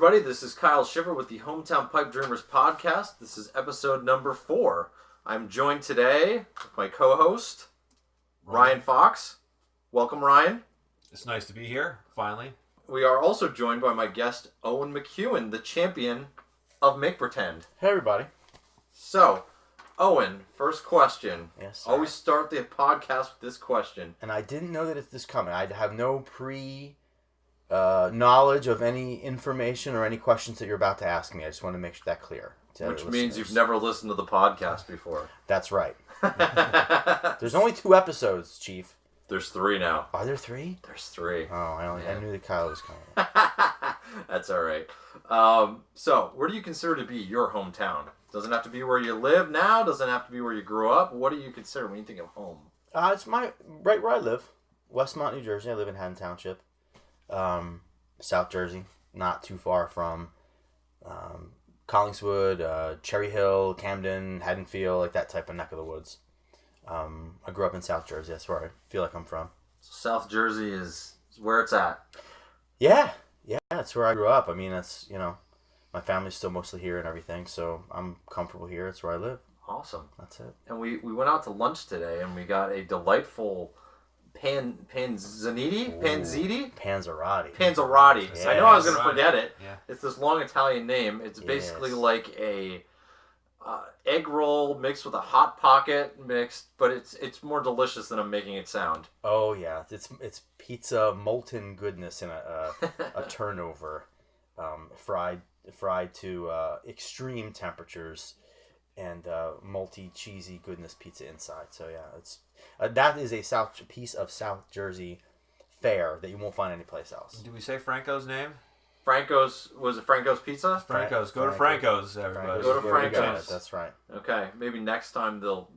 everybody. This is Kyle Shiver with the Hometown Pipe Dreamers podcast. This is episode number 4. I'm joined today with my co-host, Ryan Fox. Welcome, Ryan. It's nice to be here, finally. We are also joined by my guest, Owen McCuen, the champion of Make Pretend. Hey, everybody. So, Owen, first question. Yes, sir. Always start the podcast with this question. And I didn't know that it's this coming. I have no knowledge of any information or any questions that you're about to ask me. I just want to make that clear. Which means you've never listened to the podcast before. That's right. There's only 2 episodes, Chief. There's 3 now. Are there 3? There's 3. Oh, I knew that Kyle was coming. That's all right. So, where do you consider to be your hometown? Doesn't have to be where you live now. Doesn't have to be where you grew up. What do you consider when you think of home? It's right where I live, Westmont, New Jersey. I live in Haddon Township, South Jersey, not too far from Collingswood, Cherry Hill, Camden, Haddonfield, like that type of neck of the woods. I grew up in South Jersey. That's where I feel like I'm from. So South Jersey is where it's at. Yeah, that's where I grew up. I mean, that's, my family's still mostly here and everything, so I'm comfortable here. It's where I live. Awesome. That's it. And we went out to lunch today, and we got a delightful panzerotti. Yeah, I know I was going to forget it. Yeah. It's this long Italian name. It's basically like a egg roll mixed with a hot pocket but it's more delicious than I'm making it sound. Oh yeah, it's pizza molten goodness in a turnover, fried to extreme temperatures, and multi cheesy goodness pizza inside. So yeah, it's that is a piece of South Jersey fare that you won't find anyplace else. Did we say Franco's name? Franco's, was it Franco's Pizza? Franco's. Go to Franco's, everybody. Go to Franco's. That's right. Okay, maybe next time they'll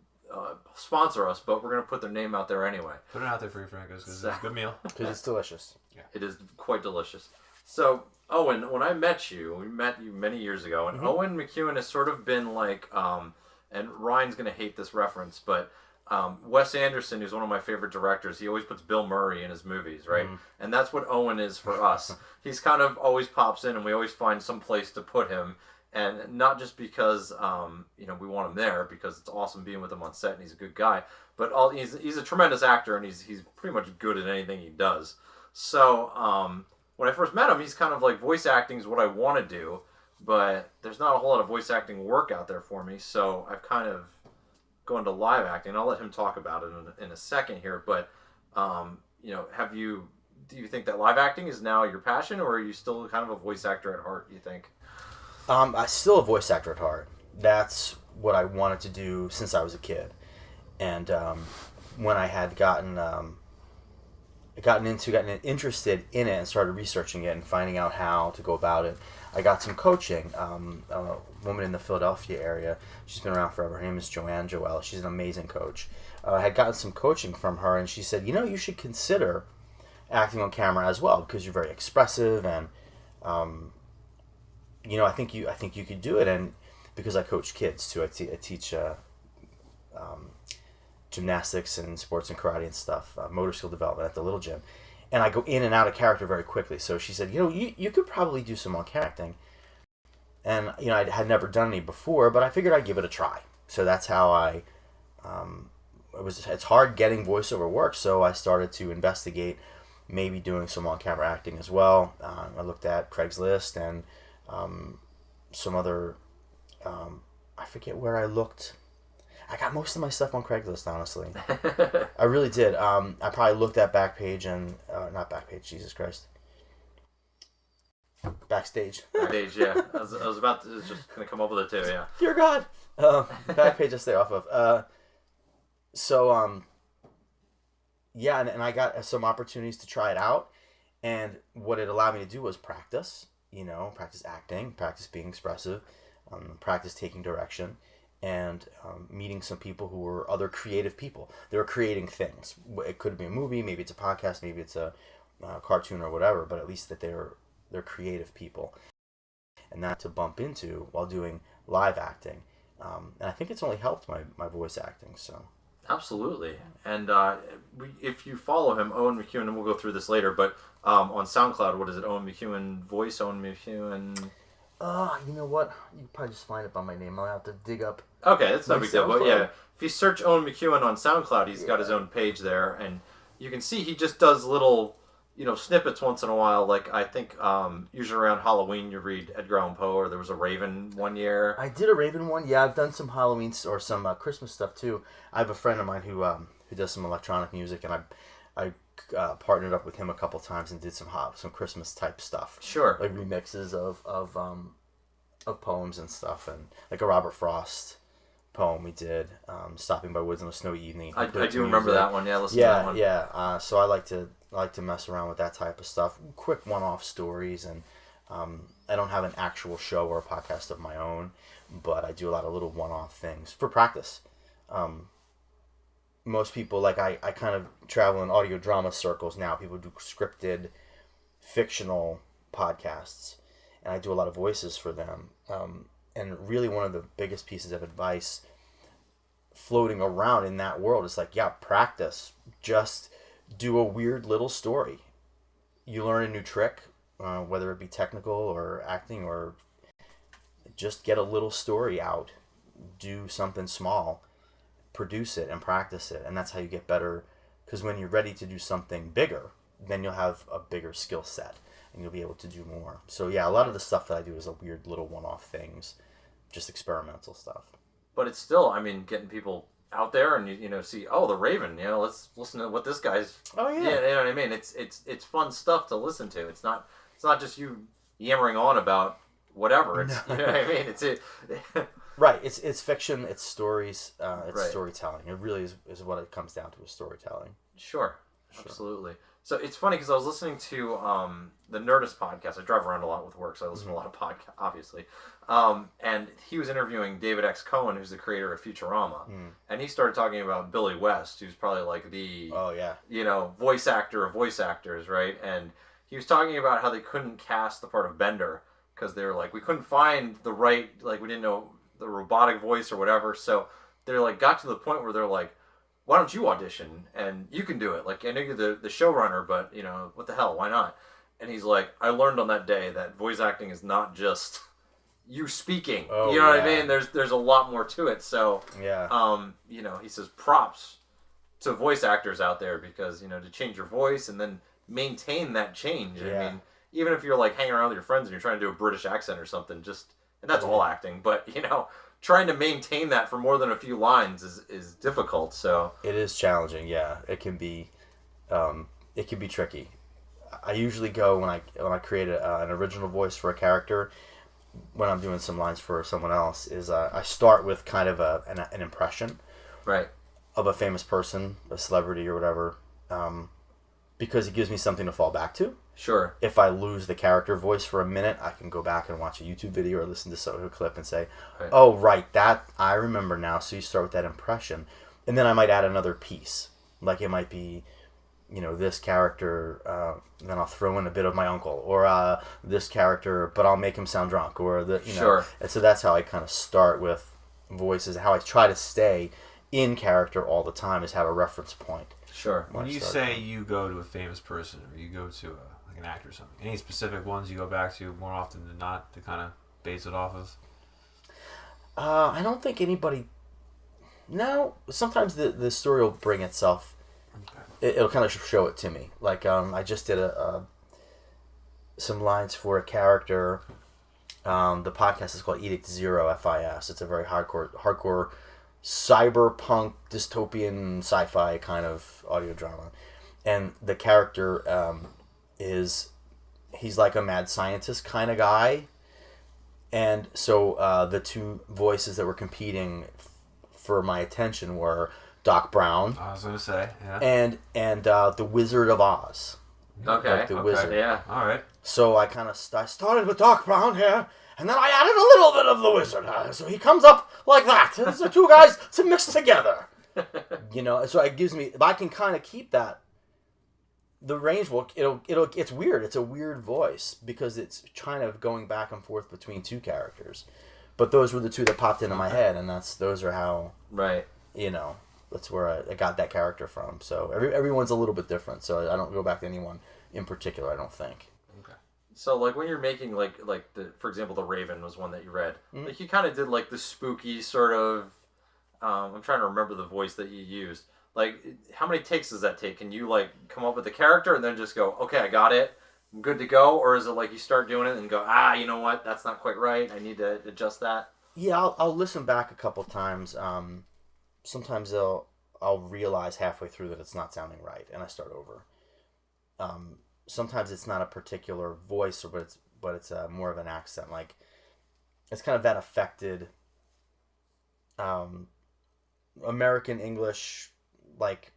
sponsor us, but we're going to put their name out there anyway. Put it out there for you, Franco's, because it's a good meal. Because it's delicious. Yeah. It is quite delicious. So, Owen, when I met you, we met you many years ago, and Owen McCuen has sort of been like, and Ryan's going to hate this reference, but Wes Anderson, who's one of my favorite directors, he always puts Bill Murray in his movies, right? And that's what Owen is for us. He's kind of always pops in, and we always find some place to put him, and not just because we want him there, because it's awesome being with him on set, and he's a good guy, but he's a tremendous actor, and he's pretty much good at anything he does. So when I first met him, he's kind of like, voice acting is what I want to do, but there's not a whole lot of voice acting work out there for me, so I've kind of go into live acting. I'll let him talk about it in a second here, but do you think that live acting is now your passion, or are you still kind of a voice actor at heart, you think? I'm still a voice actor at heart. That's what I wanted to do since I was a kid. And when I had gotten interested in it and started researching it and finding out how to go about it, I got some coaching. A woman in the Philadelphia area, she's been around forever. Her name is Joanne Joel. She's an amazing coach. I had gotten some coaching from her, and she said, you should consider acting on camera as well, because you're very expressive, and I think you could do it. And because I coach kids too, I teach gymnastics and sports and karate and stuff, motor skill development at the little gym. And I go in and out of character very quickly. So she said, you could probably do some on-camera acting. And, I had never done any before, but I figured I'd give it a try. So that's how it's hard getting voiceover work, so I started to investigate maybe doing some on-camera acting as well. I looked at Craigslist and some other, I forget where I looked. I got most of my stuff on Craigslist, honestly. I really did. I probably looked at Backpage and... not Backpage, Jesus Christ. Backstage. Backstage, yeah. I was just going to come up with it too, yeah. Dear God! Backpage to stay off of. And I got some opportunities to try it out. And what it allowed me to do was practice. Practice acting, practice being expressive, practice taking direction. And meeting some people who were other creative people. They were creating things. It could be a movie, maybe it's a podcast, maybe it's a cartoon or whatever, but at least that they're creative people. And that to bump into while doing live acting. And I think it's only helped my voice acting. So Absolutely. And if you follow him, Owen McCuen, and we'll go through this later, but on SoundCloud. What is it? Owen McCuen voice. Owen McCuen. You know what? You can probably just find it by my name. I'll have to dig up. Okay, that's no My big deal. But SoundCloud? yeah, if you search Owen McCuen on SoundCloud, he's got his own page there, and you can see he just does little, snippets once in a while. Like I think usually around Halloween you read Edgar Allan Poe, or there was a Raven one year. I did a Raven one. Yeah, I've done some Halloween or some Christmas stuff too. I have a friend of mine who does some electronic music, and I partnered up with him a couple times and did some Christmas type stuff. Sure. Like remixes of poems and stuff, and like a Robert Frost poem we did, "Stopping by Woods on a Snowy Evening." I do remember that one. Yeah, listen to that one. Yeah. So I like to mess around with that type of stuff. Quick one-off stories, and I don't have an actual show or a podcast of my own, but I do a lot of little one-off things for practice. Most people, like I kind of travel in audio drama circles now. People do scripted, fictional podcasts, and I do a lot of voices for them. And really one of the biggest pieces of advice floating around in that world is like, practice. Just do a weird little story. You learn a new trick, whether it be technical or acting, or just get a little story out. Do something small. Produce it and practice it, and that's how you get better, because when you're ready to do something bigger, then you'll have a bigger skill set and you'll be able to do more. So yeah, a lot of the stuff that I do is a weird little one-off things, just experimental stuff. But it's still, getting people out there and you see, the Raven, let's listen to what this guy's. Oh yeah. Yeah, you know what I mean. It's fun stuff to listen to. It's not just you yammering on about whatever. It's you know what I mean. It's it. Right, it's fiction, it's stories, it's Right. storytelling. It really is what it comes down to, is storytelling. Sure, absolutely. So it's funny because I was listening to the Nerdist podcast. I drive around a lot with work, so I listen to a lot of podcasts, obviously. And he was interviewing David X. Cohen, who's the creator of Futurama. And he started talking about Billy West, who's probably like the voice actor of voice actors, right? And he was talking about how they couldn't cast the part of Bender because they were like, we couldn't find the right, like we didn't know the robotic voice or whatever. So they're like, got to the point where they're like, why don't you audition and you can do it? Like, I know you're the showrunner, but what the hell? Why not? And he's like, I learned on that day that voice acting is not just you speaking. Oh, you know what I mean? There's a lot more to it. So he says props to voice actors out there because to change your voice and then maintain that change. Yeah. I mean, even if you're like hanging around with your friends and you're trying to do a British accent or something, and that's all acting, but trying to maintain that for more than a few lines is difficult. So it is challenging. Yeah, it can be tricky. I usually go when I create an original voice for a character, when I'm doing some lines for someone else, is I start with kind of an impression, right, of a famous person, a celebrity or whatever, because it gives me something to fall back to. Sure. If I lose the character voice for a minute, I can go back and watch a YouTube video or listen to a clip and say, right. Oh, right, that I remember now. So you start with that impression. And then I might add another piece. Like it might be, this character, then I'll throw in a bit of my uncle. Or this character, but I'll make him sound drunk. Or, Sure. And so that's how I kind of start with voices. How I try to stay in character all the time is have a reference point. Sure. When you say you go to a famous person or you go to an actor or something, any specific ones you go back to more often than not to kind of base it off of? I don't think anybody. No, sometimes the story will bring itself. Okay. It'll kind of show it to me. Like I just did some lines for a character. The podcast is called Edict Zero FIS. It's a very hardcore cyberpunk dystopian sci-fi kind of audio drama, and the character he's like a mad scientist kind of guy, and so the two voices that were competing for my attention were Doc Brown. I was gonna say, yeah, and the Wizard of Oz. Okay. Like the Wizard. Yeah. All right. So I started with Doc Brown here. And then I added a little bit of the Wizard. So he comes up like that. It's the two guys to mix together. So it gives me, if I can kind of keep that, the range will, it's weird. It's a weird voice because it's kind of going back and forth between two characters. But those were the two that popped into my head, and those are how, right. That's where I got that character from. So everyone's a little bit different. So I don't go back to anyone in particular. I don't think. Okay. So, like, when you're making, for example, The Raven was one that you read. Mm-hmm. Like, you kind of did, like, the spooky sort of, I'm trying to remember the voice that you used. Like, how many takes does that take? Can you, like, come up with the character and then just go, okay, I got it, I'm good to go? Or is it like you start doing it and go, you know what, that's not quite right, I need to adjust that? Yeah, I'll listen back a couple times. Sometimes I'll realize halfway through that it's not sounding right, and I start over. Sometimes it's not a particular voice, but it's more of an accent. Like, it's kind of that affected American English, like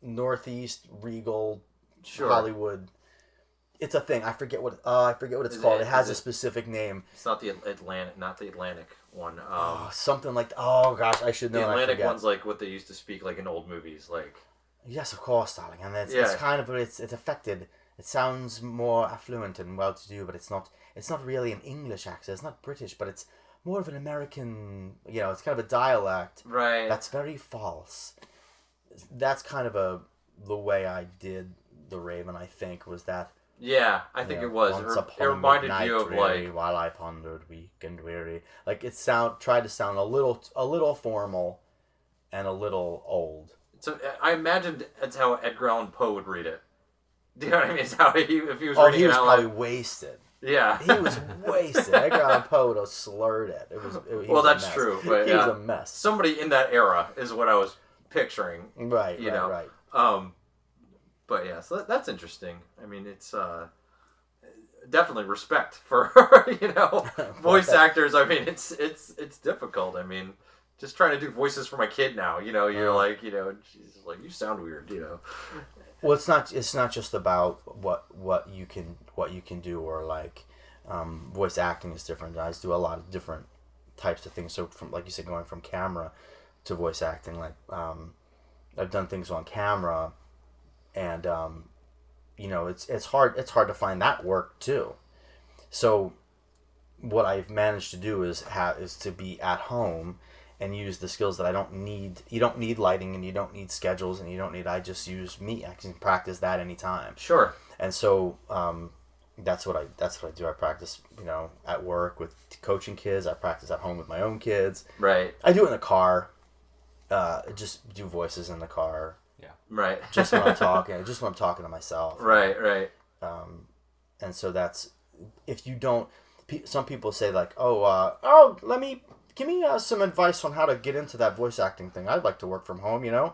Northeast regal Hollywood. It's a thing. I forget what it's called. It has a specific name. It's not the Atlantic one. Something like oh gosh, I should know. The Atlantic one's like what they used to speak like in old movies, like. Yes, of course, darling, and it's kind of it's affected. It sounds more affluent and well-to-do, but it's not. It's not really an English accent. It's not British, but it's more of an American. It's kind of a dialect. Right. That's very false. That's kind of the way I did The Raven. I think was that. Yeah, I think it was. It reminded you of dreary, like while I pondered, weak and weary. Like it tried to sound a little formal, and a little old. So I imagined that's how Edgar Allan Poe would read it. Do you know what I mean? It's how if he was reading he was it out probably loud. wasted. Yeah, he was wasted. Edgar Allan Poe would have slurred it. Well, that's true, but he was a mess. Somebody in that era is what I was picturing. Right. But yeah, so that's interesting. I mean, it's definitely respect for voice actors. I mean, it's difficult. I mean, just trying to do voices for my kid now. You're like, she's like, you sound weird. Well, it's not just about what you can do or like voice acting is different. I do a lot of different types of things. So from like you said, going from camera to voice acting, like I've done things on camera, and it's hard to find that work too. So what I've managed to do is to be at home and use the skills that I don't need. You don't need lighting, and you don't need schedules, and you don't need. I just use me. I can practice that anytime. Sure. And so that's what I do. I practice, at work with coaching kids. I practice at home with my own kids. Right. I do it in the car. Just do voices in the car. Yeah. Right. Just when I'm talking. Just when I'm talking to myself. Right. And so that's if you don't. Some people say like, give me some advice on how to get into that voice acting thing. I'd like to work from home, Okay,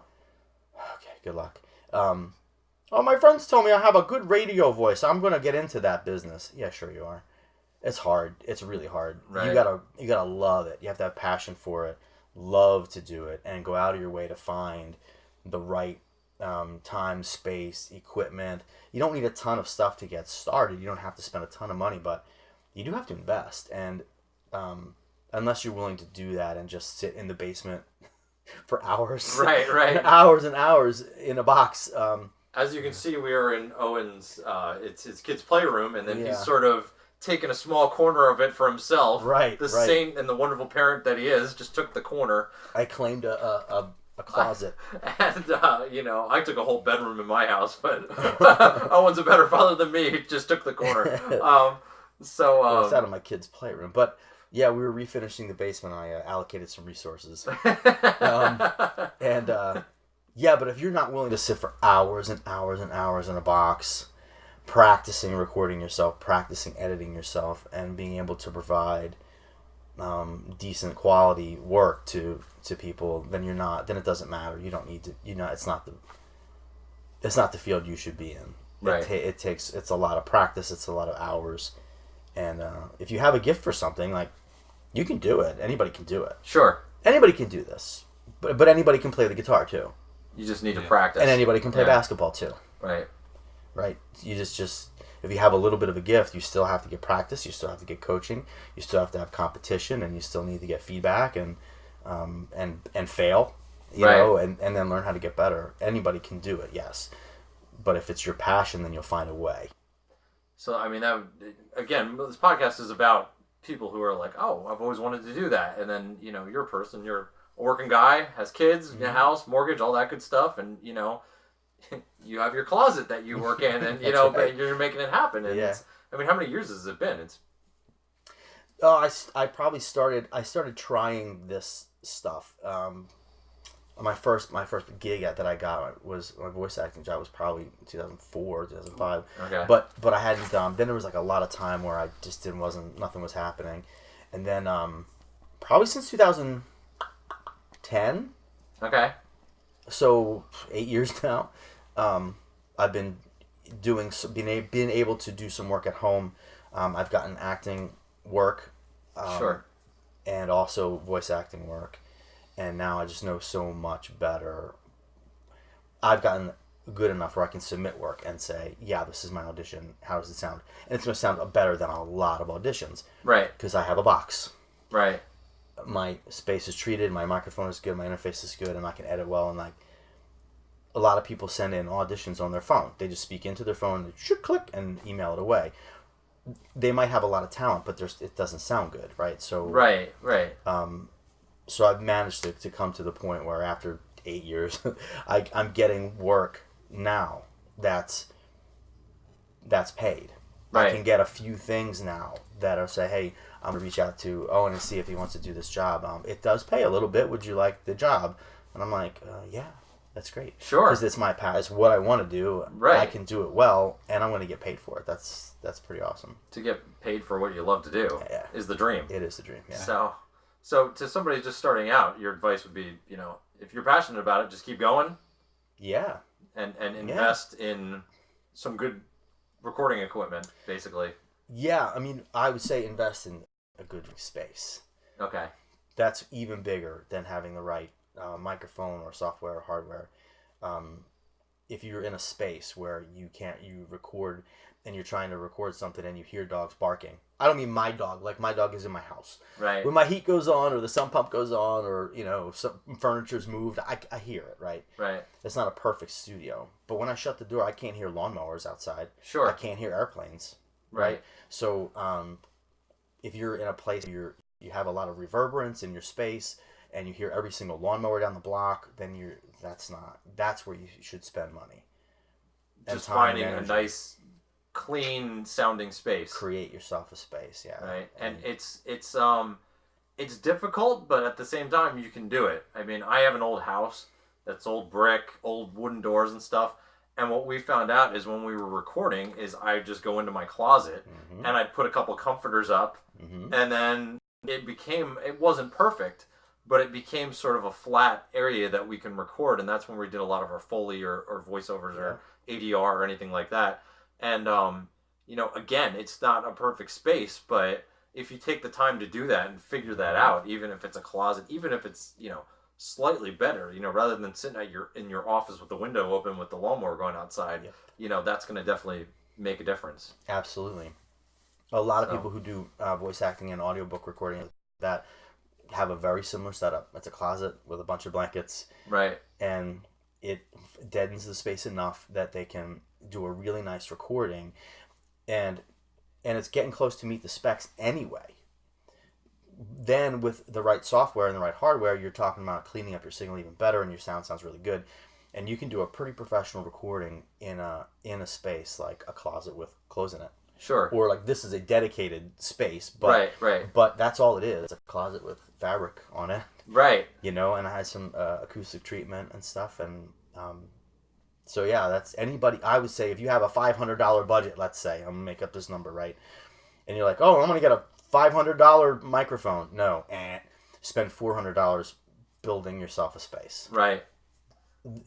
good luck. My friends told me I have a good radio voice. I'm going to get into that business. Yeah, sure you are. It's hard. It's really hard. Right. You gotta love it. You have to have passion for it, love to do it, and go out of your way to find the right time, space, equipment. You don't need a ton of stuff to get started. You don't have to spend a ton of money, but you do have to invest. And unless you're willing to do that and just sit in the basement for hours. Right. Hours and hours in a box. As you can see, we are in Owen's, it's his kid's playroom, and then he's sort of taken a small corner of it for himself. Right. The saint and the wonderful parent that he is just took the corner. I claimed a closet. And, I took a whole bedroom in my house, but Owen's a better father than me. He just took the corner. It's out of my kid's playroom. But yeah, we were refinishing the basement. I allocated some resources. But if you're not willing to sit for hours and hours and hours in a box, practicing recording yourself, practicing editing yourself, and being able to provide decent quality work to people, then it doesn't matter. You don't need to. It's not the field you should be in. Right. It's a lot of practice. It's a lot of hours. And if you have a gift for something, like, you can do it. Anybody can do it. Sure. Anybody can do this. But anybody can play the guitar, too. You just need to practice. And anybody can play basketball, too. Right. You just if you have a little bit of a gift, you still have to get practice. You still have to get coaching. You still have to have competition, and you still need to get feedback and fail, you know, and then learn how to get better. Anybody can do it, yes. But if it's your passion, then you'll find a way. So, I mean, again, this podcast is about people who are like, oh, I've always wanted to do that. And then, you're a working guy, has kids, a house, mortgage, all that good stuff. And, you have your closet that you work in, and That's right. but you're making it happen. And Yeah. I mean, how many years has it been? It's I probably started trying this stuff. My first gig that I got was my voice acting job was probably 2004, 2005. Okay. But I hadn't then there was like a lot of time where I just nothing was happening, and then probably since 2010. okay. So 8 years now. I've been being able to do some work at home. I've gotten acting work, Sure. and also voice acting work, and now I just know so much better. I've gotten good enough where I can submit work and say, yeah, this is my audition. How does it sound? And it's going to sound better than a lot of auditions. Right. Because I have a box. Right. My space is treated, my microphone is good, my interface is good, and I can edit well. And like a lot of people send in auditions on their phone. They just speak into their phone, should click, and email it away. They might have a lot of talent, but it doesn't sound good, right? So Right. so I've managed to come to the point where after 8 years, I'm getting work now that's paid. Right. I can get a few things now that are say, hey, I'm gonna reach out to Owen and see if he wants to do this job. It does pay a little bit. Would you like the job? And I'm like, yeah, that's great. Sure. Because it's my path. It's what I want to do. Right. I can do it well, and I'm going to get paid for it. That's pretty awesome. To get paid for what you love to do is the dream. It is the dream. Yeah. So to somebody just starting out, your advice would be, if you're passionate about it, just keep going. Yeah. And invest in some good recording equipment, basically. Yeah, I mean, I would say invest in a good space. Okay. That's even bigger than having the right microphone or software or hardware. If you're in a space where you record and you're trying to record something and you hear dogs barking. I don't mean my dog, like my dog is in my house. Right. When my heat goes on or the sump pump goes on or, some furniture's moved, I hear it, right? Right. It's not a perfect studio. But when I shut the door, I can't hear lawnmowers outside. Sure. I can't hear airplanes. Right? So if you're in a place where you have a lot of reverberance in your space and you hear every single lawnmower down the block, then that's where you should spend money. Just finding a nice, clean sounding space. Create yourself a space, yeah. Right. And it's difficult, but at the same time you can do it. I mean, I have an old house that's old brick, old wooden doors and stuff. And what we found out is when we were recording is I'd just go into my closet and I'd put a couple comforters up and then it wasn't perfect, but it became sort of a flat area that we can record. And that's when we did a lot of our Foley or voiceovers or ADR or anything like that. And, again, it's not a perfect space, but if you take the time to do that and figure that out, even if it's a closet, even if it's, slightly better, rather than sitting in your office with the window open with the lawnmower going outside, that's going to definitely make a difference. Absolutely. A lot of people who do voice acting and audiobook recording that have a very similar setup. It's a closet with a bunch of blankets. Right. And it deadens the space enough that they can do a really nice recording, and it's getting close to meet the specs anyway. Then with the right software and the right hardware, you're talking about cleaning up your signal even better, and your sound sounds really good, and you can do a pretty professional recording in a space like a closet with clothes in it. Sure. Or like this is a dedicated space, but right. But that's all it is. It's a closet with fabric on it. Right. And it has some acoustic treatment and stuff, and so yeah, that's anybody. I would say if you have a $500 budget, let's say, I'm gonna make up this number, right? And you're like, oh, I'm gonna get a $500 microphone. No, spend $400 building yourself a space. Right.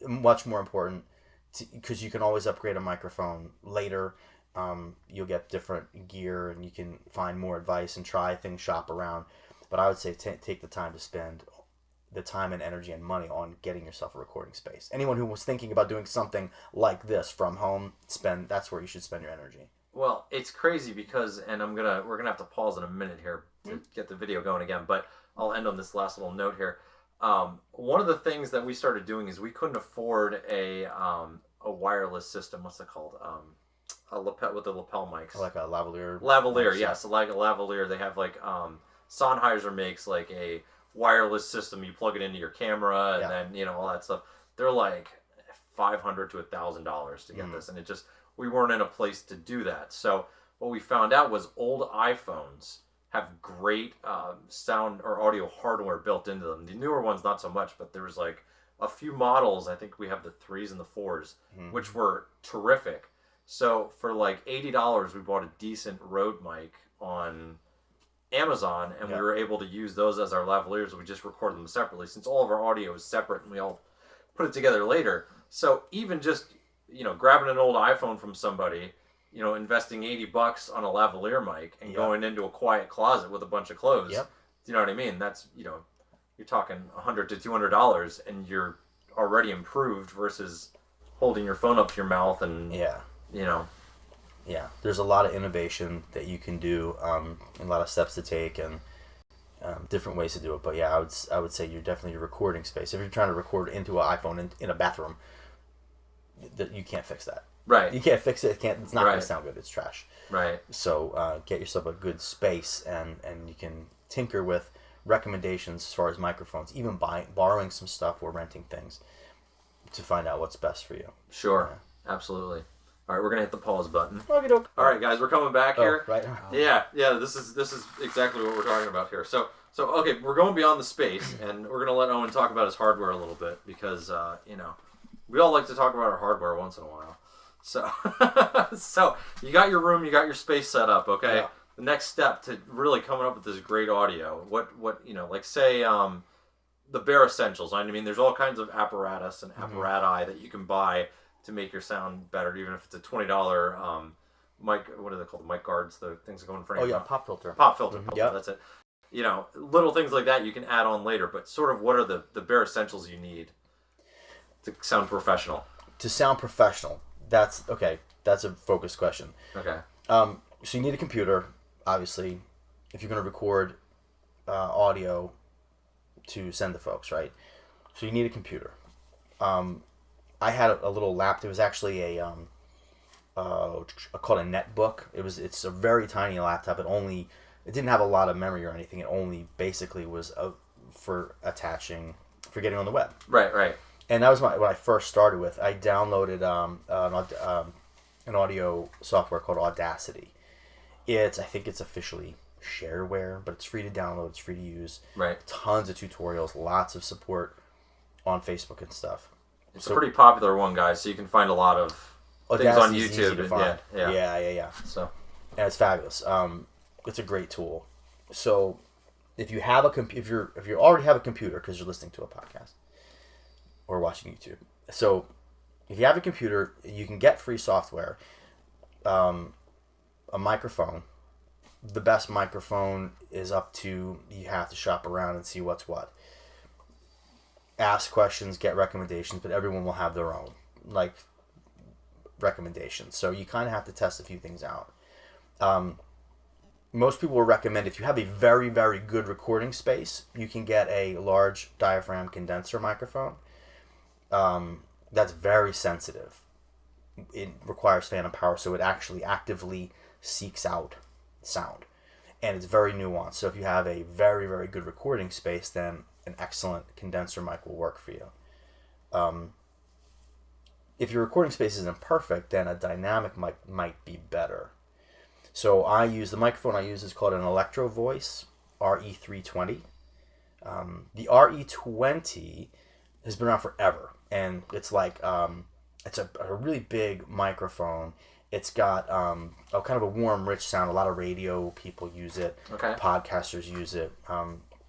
Much more important, because you can always upgrade a microphone later. You'll get different gear, and you can find more advice and try things, shop around. But I would say take the time to spend the time and energy and money on getting yourself a recording space. Anyone who was thinking about doing something like this from home, that's where you should spend your energy. Well, it's crazy because, and we're gonna have to pause in a minute here to get the video going again, but I'll end on this last little note here. One of the things that we started doing is we couldn't afford a wireless system. What's it called? A lapel with the lapel mics. Like a lavalier. Lavalier, yes, like a lavalier. They have like Sennheiser makes like a wireless system. You plug it into your camera and then all that stuff. They're like $500 to $1,000 to get this, and we weren't in a place to do that. So what we found out was old iPhones have great sound or audio hardware built into them. The newer ones not so much, but there was like a few models. I think we have the 3s and the 4s, which were terrific. So for like $80, we bought a decent Rode mic on Amazon, and we were able to use those as our lavaliers. We just recorded them separately, since all of our audio is separate, and we all put it together later. So even just, grabbing an old iPhone from somebody, investing $80 on a lavalier mic and going into a quiet closet with a bunch of clothes. Yep. You know what I mean? That's, you're talking $100 to $200, and you're already improved versus holding your phone up to your mouth and, Yeah, there's a lot of innovation that you can do, and a lot of steps to take, and different ways to do it. But yeah, I would say you're definitely your recording space. If you're trying to record into an iPhone in a bathroom, you can't fix that. Right. You can't fix it. It's not going to sound good. It's trash. Right. So get yourself a good space, and you can tinker with recommendations as far as microphones, even borrowing some stuff or renting things to find out what's best for you. Sure. Yeah. Absolutely. All right, we're gonna hit the pause button. Okey-doke. All right, guys, we're coming back here. Right. Yeah. This is exactly what we're talking about here. So okay, we're going beyond the space, and we're gonna let Owen talk about his hardware a little bit because we all like to talk about our hardware once in a while. So so you got your room, you got your space set up. Okay. Yeah. The next step to really coming up with this great audio. What like say the bare essentials. I mean, there's all kinds of apparatus and apparati that you can buy to make your sound better, even if it's a $20 mic. What are they called? The mic guards, the things that go in front of Oh you. yeah, pop filter. Pop filter. Yep. That's it. Little things like that you can add on later, but sort of what are the bare essentials you need to sound professional? To sound professional, that's a focused question. Okay. So you need a computer, obviously, if you're going to record audio to send to folks, right? So you need a computer. I had a little laptop. It was actually called a netbook. It's a very tiny laptop. It didn't have a lot of memory or anything. It only basically was for getting on the web. Right. And that was what I first started with. I downloaded an audio software called Audacity. I think it's officially shareware, but it's free to download. It's free to use. Right. Tons of tutorials, lots of support on Facebook and stuff. It's a pretty popular one, guys, so you can find a lot of things on YouTube. Easy to find. Yeah. So, and it's fabulous. It's a great tool. So, if you have if you already have a computer because you're listening to a podcast or watching YouTube, so if you have a computer, you can get free software, a microphone. The best microphone is up to, you have to shop around and see what's what. Ask questions, get recommendations, but everyone will have their own recommendations. So you kind of have to test a few things out. Most people will recommend, if you have a very, very good recording space, you can get a large diaphragm condenser microphone. That's very sensitive. It requires phantom power, so it actually actively seeks out sound. And it's very nuanced. So if you have a very, very good recording space, then an excellent condenser mic will work for you. If your recording space isn't perfect, then a dynamic mic might be better. So the microphone I use is called an Electro Voice RE320. The RE20 has been around forever, and it's it's a really big microphone. It's got a kind of a warm, rich sound. A lot of radio people use it. Okay. Podcasters use it.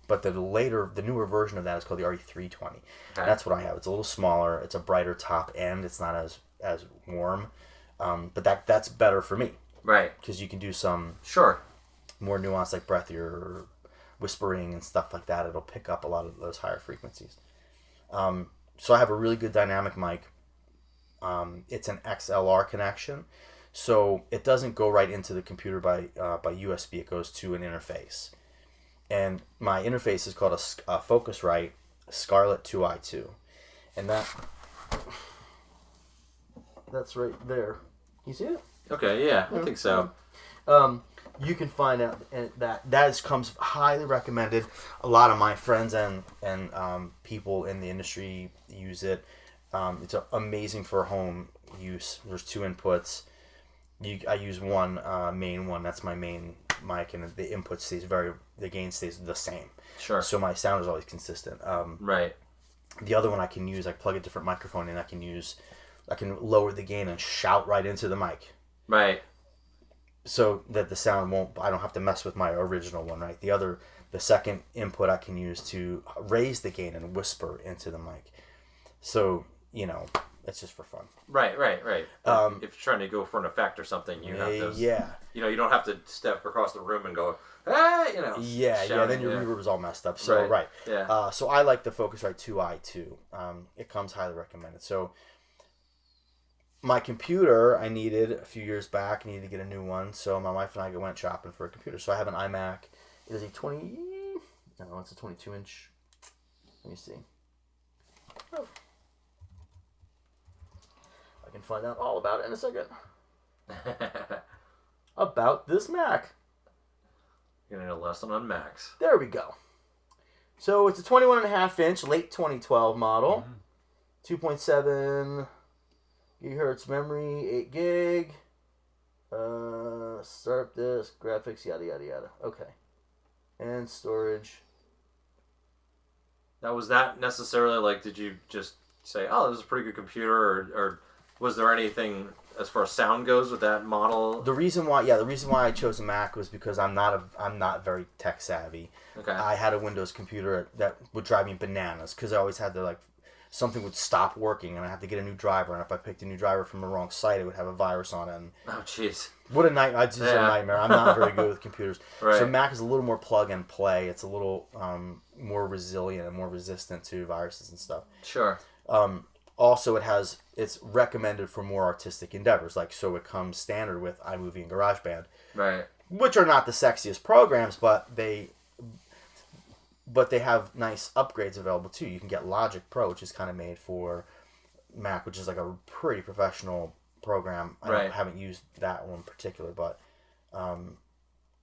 But the newer version of that is called the RE320. Okay. That's what I have. It's a little smaller. It's a brighter top end. It's not as warm. But that's better for me. Right. Because you can do some more nuanced, like breathier whispering and stuff like that. It'll pick up a lot of those higher frequencies. So I have a really good dynamic mic. It's an XLR connection. So it doesn't go right into the computer by USB. It goes to an interface. And my interface is called a Focusrite Scarlett 2i2. And that's right there. You see it? Okay, yeah, I think so. You can find out that comes highly recommended. A lot of my friends and people in the industry use it. It's amazing for home use. There's 2 inputs. I use one main one. That's my main mic, and the input the gain stays the same. Sure. So my sound is always consistent. Right. The other one I can use, I plug a different microphone in. I can lower the gain and shout right into the mic. Right. So that the sound I don't have to mess with my original one, right? The second input I can use to raise the gain and whisper into the mic. So, it's just for fun. Right. If you're trying to go for an effect or something, you have those. Yeah. You don't have to step across the room and go, hey, Yeah, shouting, then your reverb is all messed up. So, right. Yeah. So I like the Focusrite 2i too. It comes highly recommended. So my computer, I needed a few years back, needed to get a new one. So my wife and I went shopping for a computer. So I have an iMac. It is it's a 22-inch. Let me see. Oh. I can find out all about it in a second. About this Mac. You're going to need a lesson on Macs. There we go. So it's a 21.5-inch, late 2012 model. 2.7 gigahertz memory, 8 gig. Startup disk, graphics, yada, yada, yada. Okay. And storage. Now, was that necessarily did you just say, oh, this is a pretty good computer, or was there anything as far as sound goes with that model? The reason why I chose a Mac was because I'm not very tech savvy. Okay. I had a Windows computer that would drive me bananas because I always had to something would stop working and I had to get a new driver, and if I picked a new driver from the wrong site, it would have a virus on it. And oh, jeez. What a nightmare! It's just a nightmare. I'm not very good with computers. Right. So Mac is a little more plug and play. It's a little more resilient and more resistant to viruses and stuff. Sure. Also, it's recommended for more artistic endeavors. So it comes standard with iMovie and GarageBand. Right. Which are not the sexiest programs, but they have nice upgrades available too. You can get Logic Pro, which is kind of made for Mac, which is like a pretty professional program. I haven't used that one in particular, but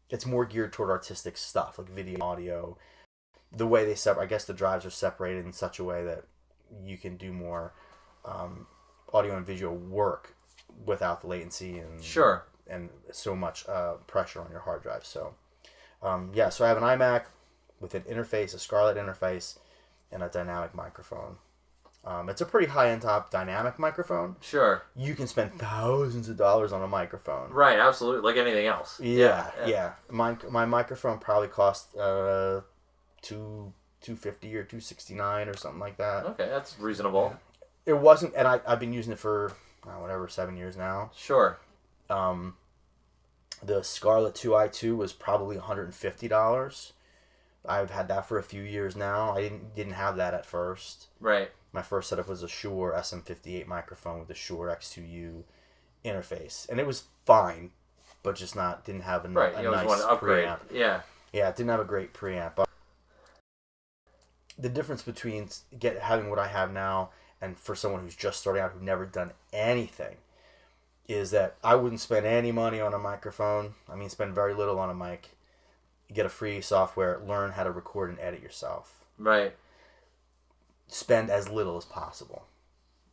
it's more geared toward artistic stuff, like video, audio. The way they separate, I guess the drives are separated in such a way that you can do more audio and visual work without the latency and sure, and so much pressure on your hard drive. So so I have an iMac with an interface, a Scarlett interface, and a dynamic microphone. It's a pretty high-end top dynamic microphone. Sure. You can spend thousands of dollars on a microphone. Right, absolutely, like anything else. Yeah. My microphone probably cost $250 or $269 or something like that. Okay, that's reasonable. It wasn't, and I've been using it for 7 years now. Sure. The Scarlett 2i2 was probably $150. I've had that for a few years now. I didn't have that at first. Right. My first setup was a Shure SM58 microphone with a Shure X2U interface, and it was fine, but just didn't have a nice want to upgrade. preamp. Yeah, it didn't have a great preamp. But the difference between having what I have now and for someone who's just starting out, who's never done anything, is that I wouldn't spend any money on a microphone. I mean, spend very little on a mic. Get a free software, learn how to record and edit yourself. Right. Spend as little as possible.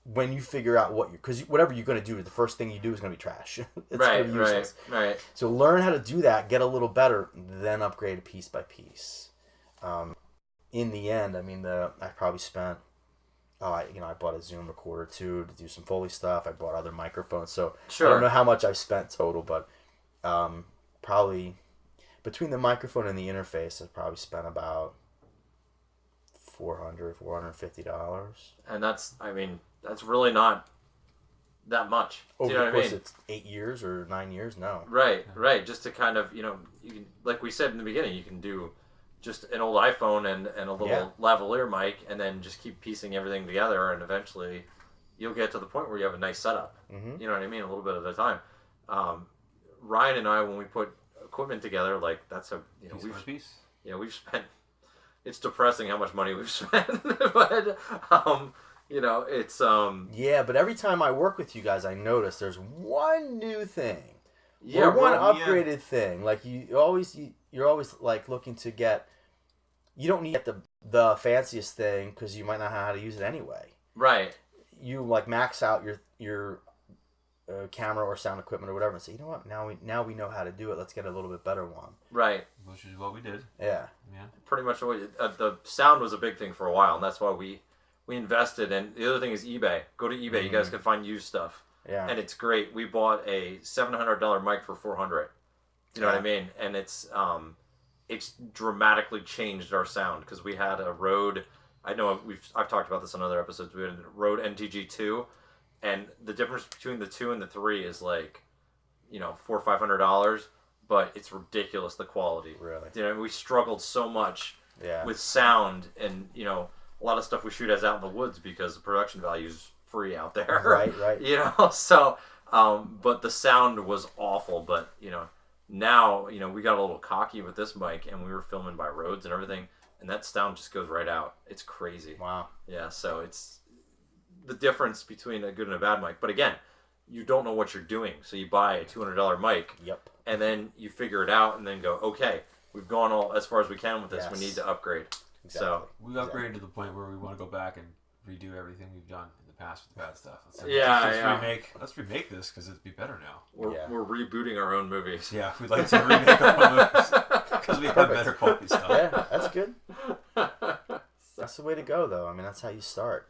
When you figure out because whatever you're going to do, the first thing you do is going to be trash. It's going to be useless. Right. So learn how to do that, get a little better, then upgrade piece by piece. In the end, I mean, I probably spent, I bought a Zoom recorder too to do some Foley stuff. I bought other microphones, so sure. I don't know how much I spent total, but probably between the microphone and the interface, I probably spent about $450. And that's really not that much. Over Do you know the what I course mean? of 8 years or 9 years, no. Right. Just to kind of, you can, like we said in the beginning, you can do just an old iPhone and a little lavalier mic, and then just keep piecing everything together, and eventually you'll get to the point where you have a nice setup. Mm-hmm. You know what I mean? A little bit at a time. Ryan and I, when we put equipment together, that's a we've spent. It's depressing how much money we've spent, but it's yeah. But every time I work with you guys, I notice there's one new thing, or one upgraded thing. Like you're always looking to get. You don't need the fanciest thing because you might not know how to use it anyway. Right. you like max out your camera or sound equipment or whatever, and say, you know what, now we know how to do it. Let's get a little bit better one. Right. Which is what we did. Yeah. Pretty much the sound was a big thing for a while, and that's why we invested. And the other thing is eBay. Go to eBay. You guys can find used stuff. Yeah. And it's great. We bought a $700 mic for $400. You know what I mean? And it's dramatically changed our sound because we had a Rode. I know I've talked about this on other episodes. We had a Rode NTG2, and the difference between the 2 and the 3 is like, $400 or $500, but it's ridiculous the quality. Really? We struggled so much with sound, and a lot of stuff we shoot as out in the woods because the production value is free out there. Right. So but the sound was awful. But now we got a little cocky with this mic, and we were filming by roads and everything, and that sound just goes right out. It's crazy. Wow. Yeah. So it's the difference between a good and a bad mic. But again, you don't know what you're doing, so you buy a $200 mic. Yep. And then you figure it out, and then go, okay, we've gone all as far as we can with this. Yes. We need to upgrade. Exactly. So we upgraded to the point where we want to go back and redo everything we've done in the past with the bad stuff. Let's remake this because it'd be better now. We're rebooting our own movies. Yeah, we'd like to remake our own movies because we have better quality stuff. Yeah, that's good. That's the way to go, though. I mean, that's how you start.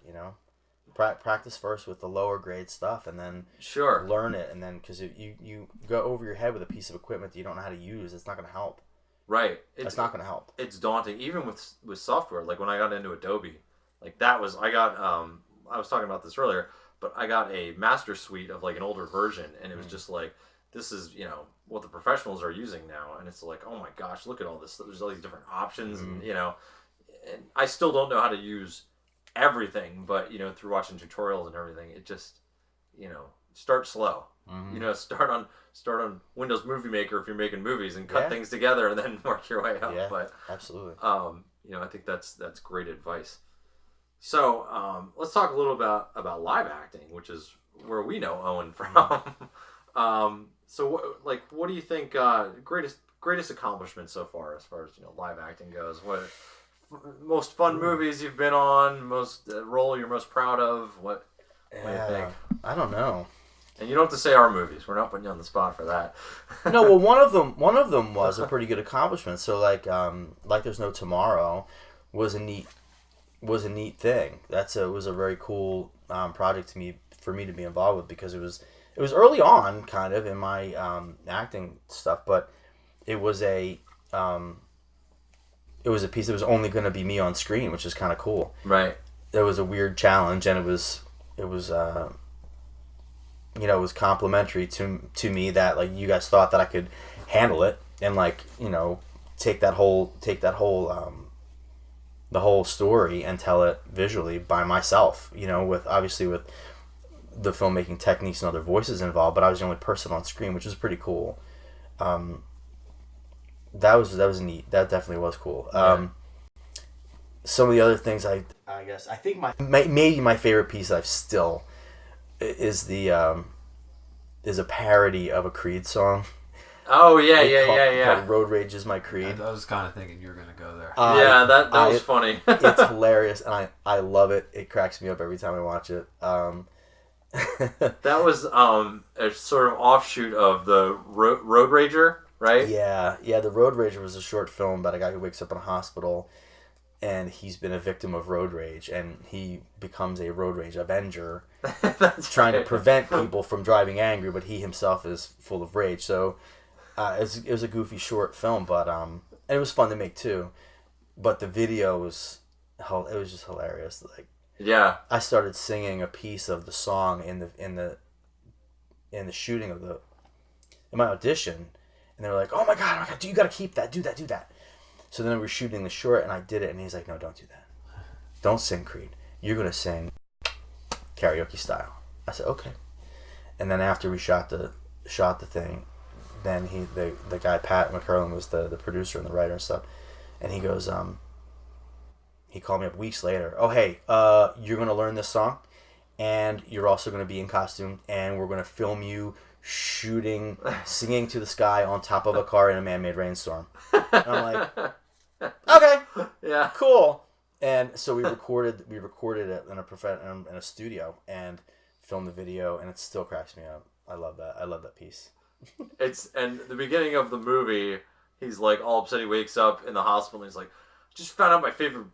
Practice first with the lower grade stuff, and then learn it, and then because you go over your head with a piece of equipment that you don't know how to use, it's not going to help. Right. It's not going to help. It's daunting, even with software. Like when I got into Adobe, like that was I was talking about this earlier, but I got a master suite of like an older version, and it was just like, this is what the professionals are using now, and it's like, oh my gosh, look at all this. There's all these different options, and and I still don't know how to use everything, but through watching tutorials and everything, it just start slow. Start on Windows Movie Maker if you're making movies, and cut things together, and then work your way up. Yeah, but absolutely. I think that's great advice. So let's talk a little about live acting, which is where we know Owen from. So what do you think greatest accomplishment so far as live acting goes? What most fun movies you've been on? Most role you're most proud of? What do you think? I don't know. And you don't have to say our movies. We're not putting you on the spot for that. No, well, one of them was a pretty good accomplishment. So like There's No Tomorrow was a neat thing. It was a very cool project for me to be involved with, because it was early on kind of in my acting stuff, but it was a piece that was only going to be me on screen, which is kind of cool. Right. It was a weird challenge, and it was complimentary to me that like you guys thought that I could handle it, and take that whole the whole story and tell it visually by myself, with the filmmaking techniques and other voices involved, but I was the only person on screen, which was pretty cool. That was neat. That definitely was cool. Some of the other things I think maybe my favorite piece I've still is a parody of a Creed song. Oh yeah. Called Road Rage Is My Creed. I was kind of thinking you were gonna go there. That was funny. It's hilarious, and I love it. It cracks me up every time I watch it. That was a sort of offshoot of the Road Rager, right? Yeah. The Road Rager was a short film about a guy who wakes up in a hospital, and he's been a victim of road rage, and he becomes a road rage avenger, trying to prevent people from driving angry, but he himself is full of rage. So it was a goofy short film, but and it was fun to make too. But the video was just hilarious. Like, yeah, I started singing a piece of the song in the shooting in my audition, and they were like, "Oh my god, you got to keep that, do that." So then we were shooting the short, and I did it, and he's like, "No, don't do that. Don't sing Creed. You're gonna sing karaoke style." I said, "Okay." And then after we shot the thing, then the guy Pat McCurlin was the producer and the writer and stuff, and he goes, he called me up weeks later. "Oh hey, you're gonna learn this song, and you're also gonna be in costume, and we're gonna film you singing to the sky on top of a car in a man-made rainstorm." And I'm like, "Okay, yeah, cool." And so we recorded it in a studio and filmed the video, and it still cracks me up. I love that piece. And the beginning of the movie, he's like all upset. He wakes up in the hospital and he's like, just found out my favorite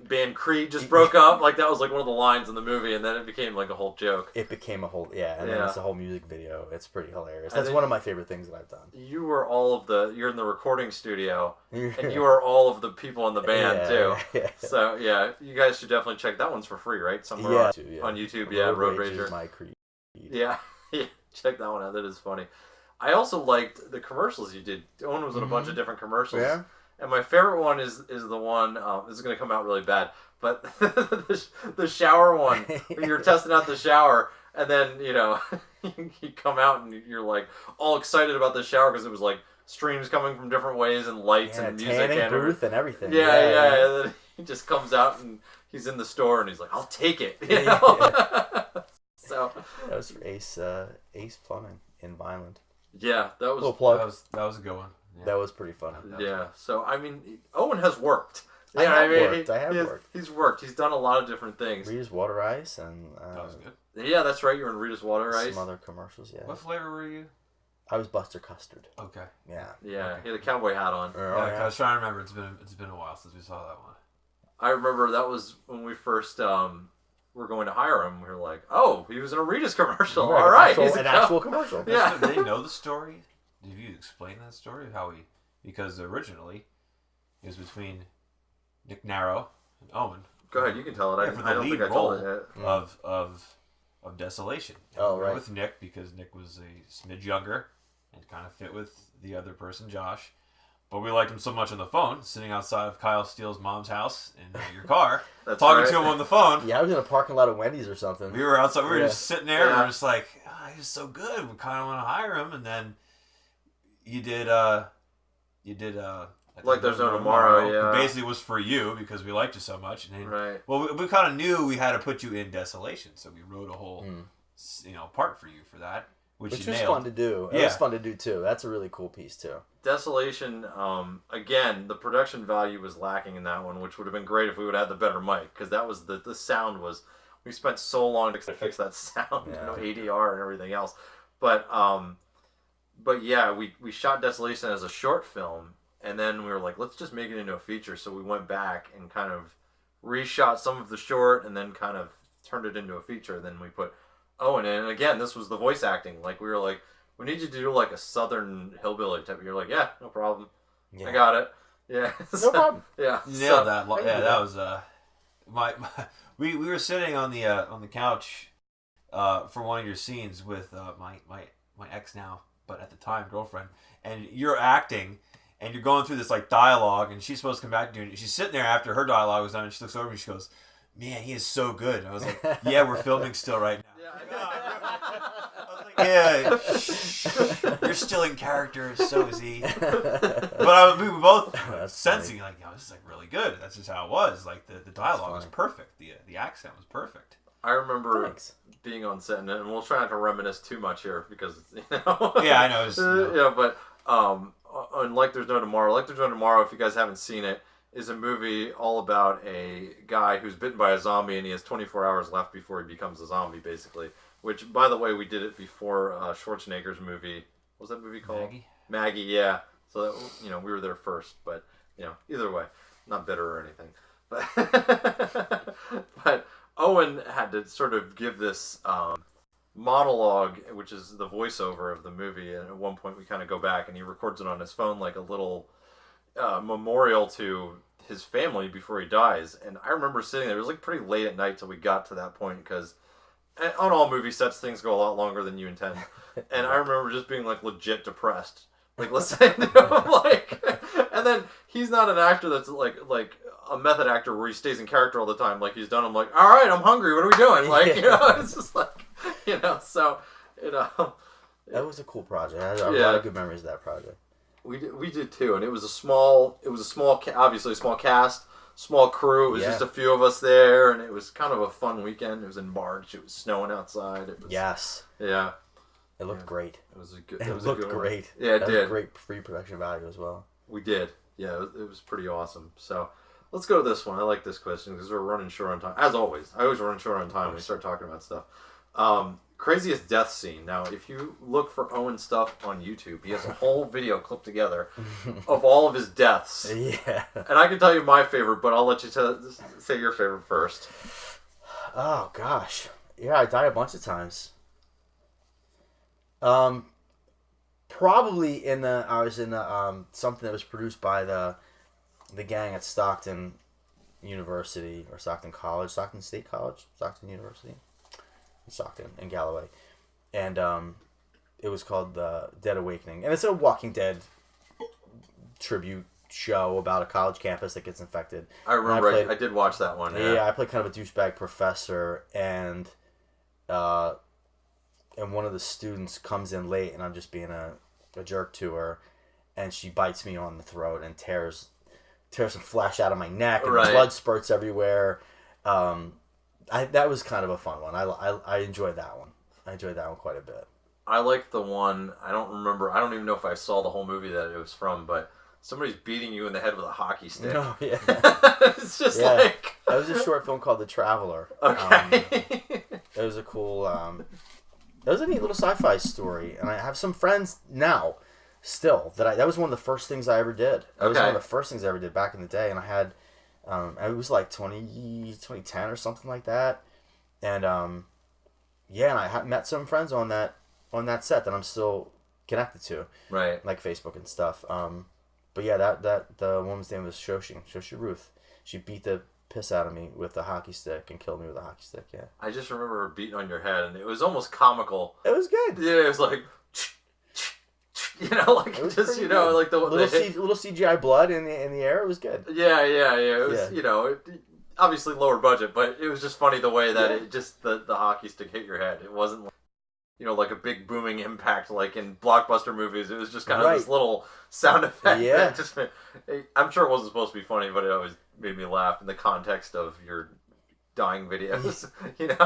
band Creed just broke up. Like that was like one of the lines in the movie, and then it became like a whole joke. It became a whole and then it's a whole music video. It's pretty hilarious. That's then one of my favorite things that I've done. You're in the recording studio, and you are all of the people in the band too. Yeah. So yeah, you guys should definitely check that one's for free, right? Somewhere on YouTube. Yeah, Road Rager. Is my Creed. Yeah, check that one out. That is funny. I also liked the commercials you did. Owen was in a bunch of different commercials. Yeah. And my favorite one is the one, this is going to come out really bad, but the shower one, where you're testing out the shower, and then, you come out and you're like all excited about the shower because it was like streams coming from different ways and lights and music and booth and everything. Yeah. And then he just comes out and he's in the store and he's like, I'll take it. So that was for Ace Plumbing in Vineland. Yeah, that was little plug. That was a good one. Yeah. That was pretty fun. Yeah. So I mean, Owen has worked. I have worked. He's worked. He's done a lot of different things. Rita's Water Ice and that was good. Yeah, that's right. You were in Rita's Water Ice. Some other commercials. Yeah. What flavor were you? I was Buster Custard. Okay. Yeah. Yeah. He had a cowboy hat on. I was trying to remember. It's been a while since we saw that one. I remember that was when we first were going to hire him. We were like, oh, he was in a Rita's commercial. Right, all right, an actual commercial. Yeah. Did they know the story? Did you explain that story? Because originally it was between Nick Narrow and Owen. Go ahead, you can tell it. Yeah, for the I don't lead think I told it yet. of Desolation. Oh, right. With Nick, because Nick was a smidge younger and kind of fit with the other person, Josh. But we liked him so much on the phone, sitting outside of Kyle Steele's mom's house in your car, talking to him on the phone. Yeah, I was in a parking lot of Wendy's or something. We were outside. We were just sitting there. Yeah. We were just like, he's so good. We kind of want to hire him. And then you did Like There's No Tomorrow. Yeah. It basically was for you because we liked you so much. And then, Right. Well, we kind of knew we had to put you in Desolation, so we wrote a whole, part for you for that, which was nailed. fun to do. It was fun to do too. That's a really cool piece too. Desolation, again, the production value was lacking in that one, which would have been great if we would have had the better mic, because that was the sound was, we spent so long to fix that sound, ADR and everything else. But yeah, we shot Desolation as a short film, and then we were like, let's just make it into a feature. So we went back and kind of reshot some of the short, and then kind of turned it into a feature. And then we put Owen in, and again, this was the voice acting. Like, we were like, we need you to do like a southern hillbilly type. You're like, yeah, no problem. Yeah. I got it. Yeah. No problem. Yeah. You nailed that. Yeah, that was we were sitting on the couch for one of your scenes with my ex now, but at the time girlfriend, and you're acting and you're going through this like dialogue, and she's supposed to come back to you. She's sitting there after her dialogue was done, and she looks over and she goes, "Man, he is so good." And I was like, "Yeah, we're filming still right now." Yeah, you're still in character, so is he. But we were both sensing like, this is like really good. That's just how it was. Like the dialogue was perfect. The accent was perfect. I remember being on set, and we'll try not to reminisce too much here because Yeah, I know. But on Like There's No Tomorrow. Like There's No Tomorrow, if you guys haven't seen it, is a movie all about a guy who's bitten by a zombie, and he has 24 hours left before he becomes a zombie, basically. Which, by the way, we did it before Schwarzenegger's movie. What was that movie called? Maggie, yeah. So, that, we were there first. But, either way, not bitter or anything. But Owen had to sort of give this monologue, which is the voiceover of the movie. And at one point, we kind of go back, and he records it on his phone like a little memorial to his family before he dies. And I remember sitting there. It was like pretty late at night till we got to that point, because on all movie sets, things go a lot longer than you intend. And I remember just being, like, legit depressed. Like, listening to him, like... And then, he's not an actor that's, like a method actor where he stays in character all the time. Like, he's done, I'm like, all right, I'm hungry, what are we doing? Like, it's just like, so, That was a cool project. I had a lot of good memories of that project. We did, too. And it was a small, obviously a small cast, small crew. It was just a few of us there, and it was kind of a fun weekend. It was in March. It was snowing outside. Yes. Yeah. It looked great. It was a good. It looked great. Yeah, it did. Great free production value as well. We did. Yeah, it was pretty awesome. So, let's go to this one. I like this question because we're running short on time. As always, I always run short on time when we start talking about stuff. Craziest death scene. Now, if you look for Owen's stuff on YouTube, he has a whole video clipped together of all of his deaths. Yeah. And I can tell you my favorite, but I'll let you say your favorite first. Oh gosh, yeah, I died a bunch of times. Probably I was in something that was produced by the gang at Stockton University or Stockton College, Stockton State College, Stockton University. Stockton and Galloway, and it was called the Dead Awakening, and it's a Walking Dead tribute show about a college campus that gets infected. I remember I did watch that one. Yeah, I played kind of a douchebag professor, and one of the students comes in late, and I'm just being a jerk to her, and she bites me on the throat and tears some flesh out of my neck, and blood spurts everywhere. That was kind of a fun one. I enjoyed that one. I enjoyed that one quite a bit. I like the one, I don't remember, I don't even know if I saw the whole movie that it was from, but somebody's beating you in the head with a hocky stick. No, yeah. It's just like... That was a short film called The Traveler. Okay. It was a cool... that was a neat little sci-fi story, and I have some friends now, still, that was one of the first things I ever did. That was one of the first things I ever did back in the day, and I had... it was like 2010 or something like that, and and I met some friends on that set that I'm still connected to, right? Like Facebook and stuff. But yeah, that the woman's name was Shoshi Ruth. She beat the piss out of me with a hockey stick and killed me with a hockey stick. Yeah, I just remember her beating on your head, and it was almost comical. It was good. Yeah, it was like. Like just good. Like the little CGI blood in the air. It was good. Yeah. It was obviously lower budget, but it was just funny the way that it just the hockey stick hit your head. It wasn't like a big booming impact like in blockbuster movies. It was just kind of this little sound effect. Yeah. I'm sure it wasn't supposed to be funny, but it always made me laugh in the context of your dying videos. But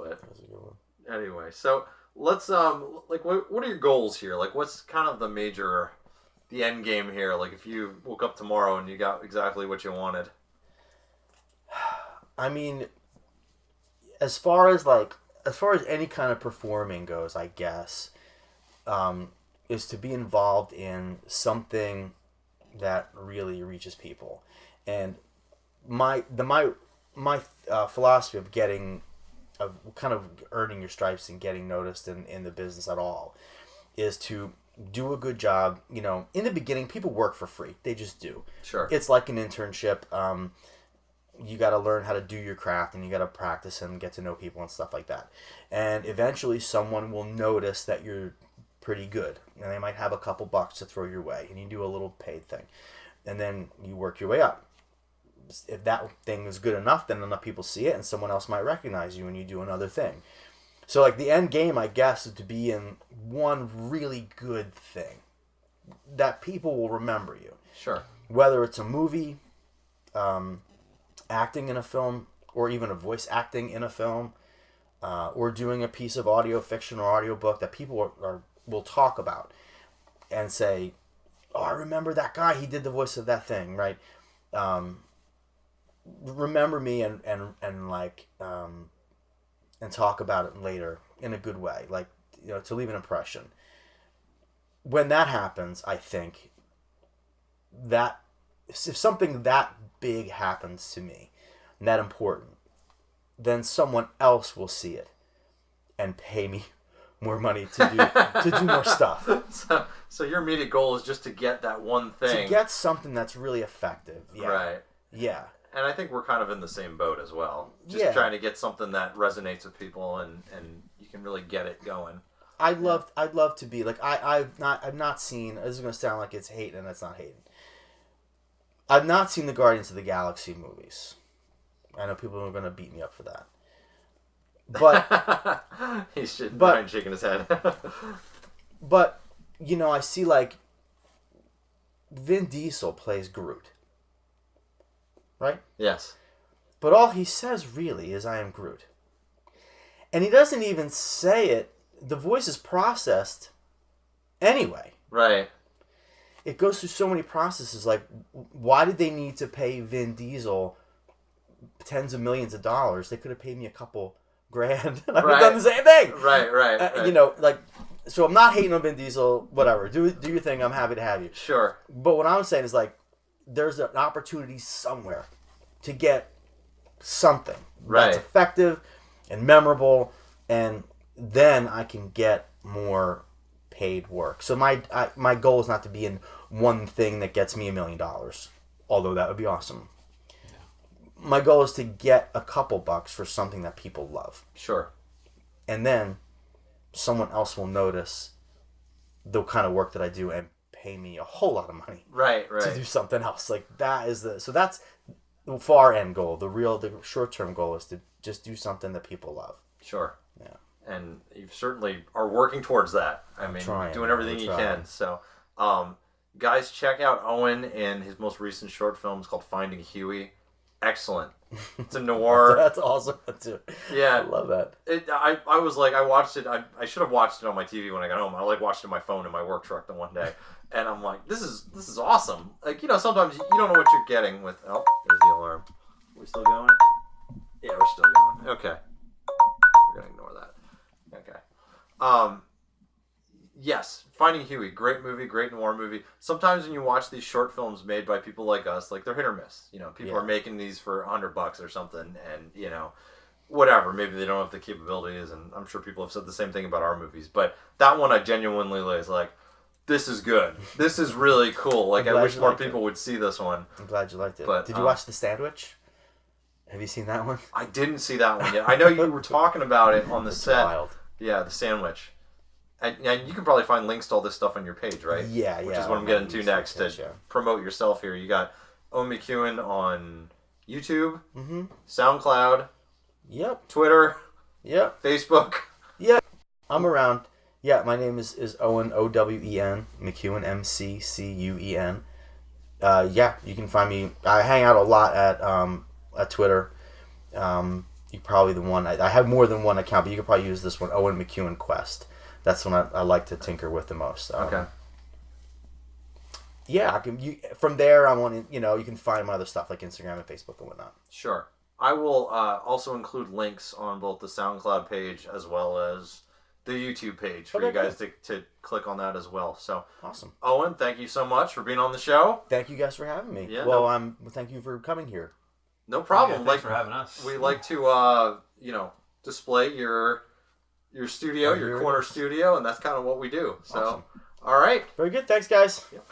that was a good one. Anyway, so. Let's what are your goals here? Like, what's kind of the end game here? Like, if you woke up tomorrow and you got exactly what you wanted. I mean, as far as any kind of performing goes, I guess, is to be involved in something that really reaches people, and my philosophy of kind of earning your stripes and getting noticed in the business at all is to do a good job. In the beginning, people work for free. They just do. Sure. It's like an internship. You got to learn how to do your craft, and you got to practice and get to know people and stuff like that. And eventually someone will notice that you're pretty good, and they might have a couple bucks to throw your way, and you do a little paid thing. And then you work your way up. If that thing is good enough, then enough people see it, and someone else might recognize you, and you do another thing. So, like, the end game, I guess, is to be in one really good thing that people will remember you. Sure. Whether it's a movie, acting in a film, or even a voice acting in a film, or doing a piece of audio fiction or audiobook that people will talk about and say, "Oh, I remember that guy. He did the voice of that thing," right? Remember me and talk about it later in a good way, like, to leave an impression. When that happens, I think that if something that big happens to me, that important, then someone else will see it and pay me more money to do more stuff. So your immediate goal is just to get that one thing. To get something that's really effective. Yeah. Right. Yeah. And I think we're kind of in the same boat as well. Just trying to get something that resonates with people and you can really get it going. I'd love to be like I've not seen. This is gonna sound like it's hate, and it's not hating. I've not seen the Guardians of the Galaxy movies. I know people are gonna beat me up for that. But Brian's shaking his head. But I see, like, Vin Diesel plays Groot. Right? Yes. But all he says really is, "I am Groot." And he doesn't even say it. The voice is processed anyway. Right. it goes through so many processes. Like, why did they need to pay Vin Diesel tens of millions of dollars? They could have paid me a couple grand and I would have done the same thing. Right. You know, like, so I'm not hating on Vin Diesel. Whatever, do your thing. I'm happy to have you. Sure. But what I'm saying is, like, there's an opportunity somewhere to get something that's effective and memorable, and then I can get more paid work. So my goal is not to be in one thing that gets me $1 million, although that would be awesome. My goal is to get a couple bucks for something that people love. Sure. And then someone else will notice the kind of work that I do and pay me a whole lot of money. Right. To do something else. Like, that's the far end goal. The short term goal is to just do something that people love. Sure. Yeah. And you certainly are working towards that. I mean, doing everything you can. So, guys, check out Owen and his most recent short film. It's called Finding Huey. Excellent. It's a noir. That's awesome too. Yeah, I love that. I was like, I watched it. I should have watched it on my TV when I got home. I watched it on my phone in my work truck the one day, and I'm like, this is awesome. Like, sometimes you don't know what you're getting with. Oh, there's the alarm. Are we still going? Yeah, we're still going. Okay, we're gonna ignore that. Okay. Yes, Finding Huey, great movie, great noir movie. Sometimes when you watch these short films made by people like us, like, they're hit or miss. People are making these for $100 or something, and whatever. Maybe they don't have the capabilities, and I'm sure people have said the same thing about our movies. But that one, I genuinely was like, this is good. This is really cool. Like, I wish more people would see this one. I'm glad you liked it. But, did you watch The Sandwich? Have you seen that one? I didn't see that one yet. I know you were talking about it on the set. Wild. Yeah, The Sandwich. And you can probably find links to all this stuff on your page, right? Yeah. Which is what I'm getting to next to promote yourself here. You got Owen McCuen on YouTube, SoundCloud, Twitter, Facebook. Yeah, I'm around. Yeah, my name is Owen, Owen, McCuen, McCuen. Yeah, you can find me. I hang out a lot at Twitter. You probably the one. I have more than one account, but you could probably use this one, Owen McCuen Quest. That's one I like to tinker with the most. Okay. Yeah, I can. From there, I'm on. You can find my other stuff like Instagram and Facebook and whatnot. Sure. I will also include links on both the SoundCloud page as well as the YouTube page for you guys to click on that as well. So awesome. Owen, thank you so much for being on the show. Thank you guys for having me. Yeah, well, thank you for coming here. No problem. Thanks for having us. We like to display your studio, your corner studio, and that's kind of what we do. So, awesome. All right. Very good. Thanks, guys. Yep.